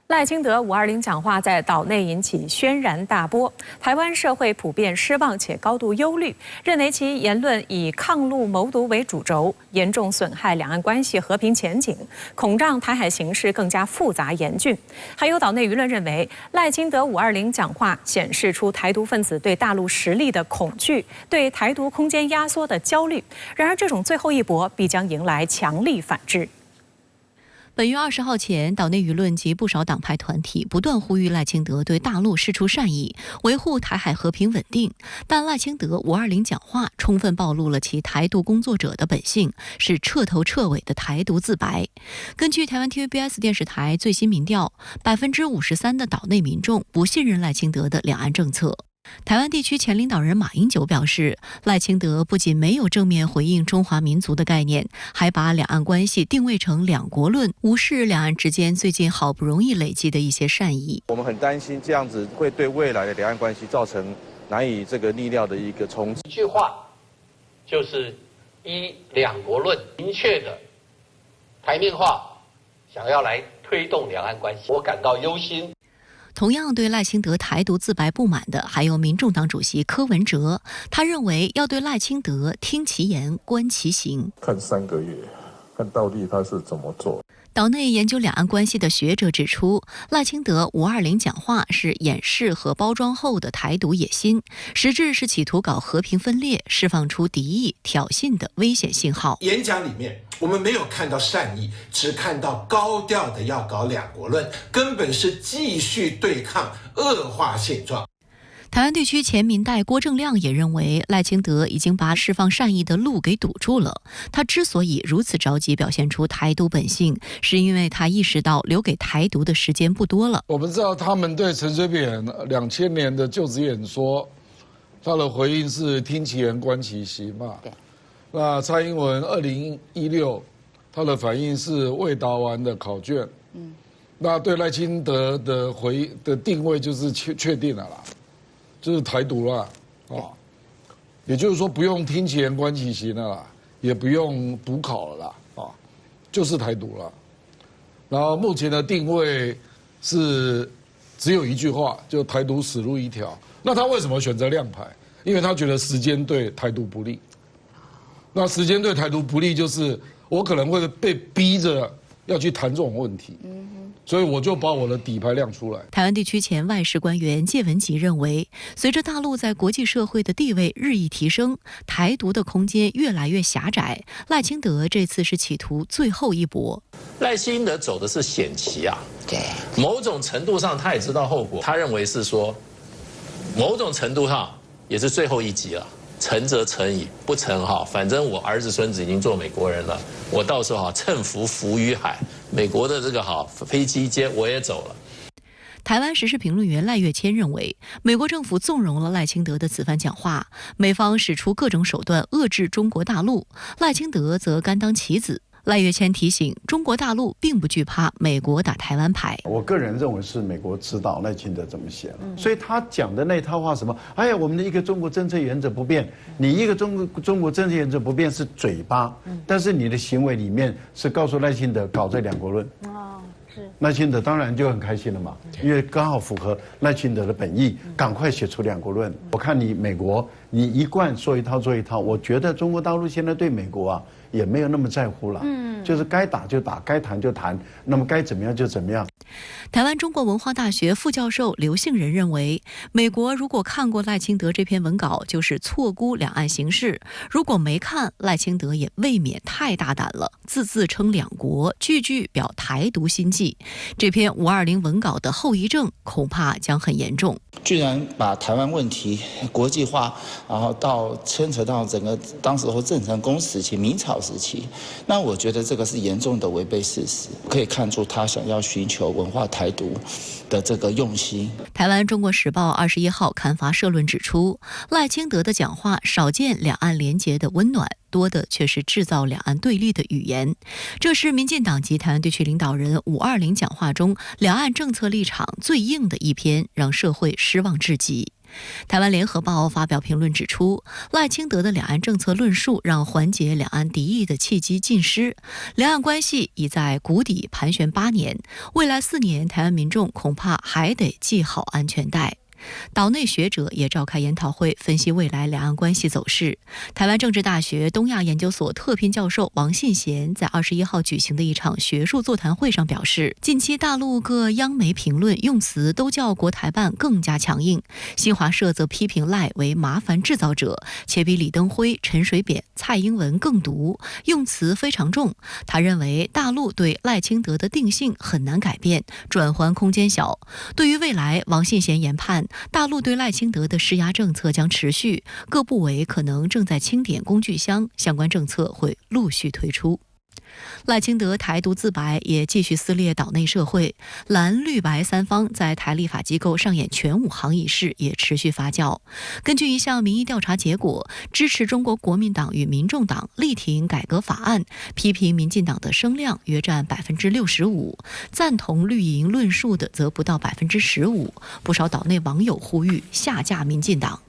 赖清德520讲话在岛内引起轩然大波，台湾社会普遍失望且高度忧虑，认为其言论以抗陆谋独为主轴，严重损害两岸关系和平前景，恐让台海形势更加复杂严峻。还有岛内舆论认为，赖清德520讲话显示出台独分子对大陆实力的恐惧，对台独空间压缩的焦虑。然而，这种最后一搏必将迎来强力反制。 本月20号前，岛内舆论及不少党派团体不断呼吁赖清德对大陆释出善意，维护台海和平稳定。但赖清德520讲话充分暴露了其台独工作者的本性，是彻头彻尾的台独自白。根据台湾 TVBS 电视台最新民调，53%的岛内民众不信任赖清德的两岸政策。 台湾地区前领导人马英九表示，赖清德不仅没有正面回应中华民族的概念，还把两岸关系定位成两国论，无视两岸之间最近好不容易累积的一些善意。我们很担心这样子会对未来的两岸关系造成难以逆料的一个冲击。一句话，就是依两国论明确的台面化，想要来推动两岸关系，我感到忧心。 同样对赖清德台独自白不满的，还有民众党主席柯文哲。他认为要对赖清德听其言，观其行，看3个月，看到底他是怎么做。 岛内研究两岸关系的学者指出，赖清德520讲话是掩饰和包装后的台独野心，实质是企图搞和平分裂，释放出敌意、挑衅的危险信号。演讲里面我们没有看到善意，只看到高调的要搞两国论，根本是继续对抗、恶化现状。 台湾地区前民代郭正亮也认为，赖清德已经把释放善意的路给堵住了。他之所以如此着急表现出台独本性，是因为他意识到留给台独的时间不多了。我们知道他们对陈水扁2000年的就职演说，他的回应是听其言观其行嘛。那蔡英文2016，他的反应是未答完的考卷。那对赖清德的定位就是确定了啦。 就是台独了，也就是说不用听其言观其行了啦，也不用补考了啦，就是台独了。然后目前的定位是只有一句话，就台独死路一条。那他为什么选择亮牌？因为他觉得时间对台独不利。那时间对台独不利，就是我可能会被逼着要去谈这种问题。所以我就把我的底牌亮出来。台湾地区前外事官员谢文吉认为，随着大陆在国际社会的地位日益提升，台独的空间越来越狭窄。赖清德这次是企图最后一搏。赖清德走的是险棋啊，对，某种程度上他也知道后果，他认为是说，某种程度上也是最后一击了。 成则成矣，不成哈，反正我儿子孙子已经做美国人了，我到时候哈乘浮浮于海，美国的这个好飞机接我也走了。台湾时事评论员赖岳谦认为，美国政府纵容了赖清德的此番讲话，美方使出各种手段遏制中国大陆，赖清德则甘当棋子。 赖岳谦提醒，中国大陆并不惧怕美国打台湾牌。我个人认为是美国知道赖清德怎么写了，所以他讲的那套话什么，哎呀，我们的一个中国政策原则不变，你一个中国政策原则不变是嘴巴，但是你的行为里面是告诉赖清德搞这两国论。哦，是。赖清德当然就很开心了嘛，因为刚好符合赖清德的本意，赶快写出两国论。我看你美国，你一贯说一套做一套，我觉得中国大陆现在对美国啊。 也没有那么在乎了，就是该打就打，该谈就谈，那么该怎么样就怎么样。台湾中国文化大学副教授刘杏仁认为，美国如果看过赖清德这篇文稿，就是错估两岸形势；如果没看，赖清德也未免太大胆了，自称两国，句句表台独心迹。这篇520文稿的后遗症恐怕将很严重。居然把台湾问题国际化，然后牵扯到整个当时候郑成功时期、明朝时期，那我觉得这个是严重的违背事实，可以看出他想要寻求文化台独的这个用心。台湾《中国时报》21号刊发社论指出，赖清德的讲话少见两岸联结的温暖。 多的却是制造两岸对立的语言，这是民进党及台湾地区领导人520讲话中两岸政策立场最硬的一篇，让社会失望至极。台湾联合报发表评论指出，赖清德的两岸政策论述让缓解两岸敌意的契机尽失，两岸关系已在谷底盘旋8年，未来4年台湾民众恐怕还得系好安全带。岛内学者也召开研讨会，分析未来两岸关系走势。台湾政治大学东亚研究所特聘教授王信贤在21号举行的一场学术座谈会上表示，近期大陆各央媒评论用词都较国台办更加强硬，新华社则批评赖为麻烦制造者，且比李登辉、陈水扁、蔡英文更毒，用词非常重。他认为大陆对赖清德的定性很难改变，转圜空间小。对于未来，王信贤研判，大陆对赖清德的施压政策将持续，各部委可能正在清点工具箱，相关政策会陆续推出。赖清德台独自白也继续撕裂岛内社会，蓝绿白三方在台立法机构上演全武行一事也持续发酵。根据一项民意调查结果，支持中国国民党与民众党力挺改革法案，批评民进党的声量约占65%，赞同绿营论述的则不到15%。不少岛内网友呼吁下架民进党。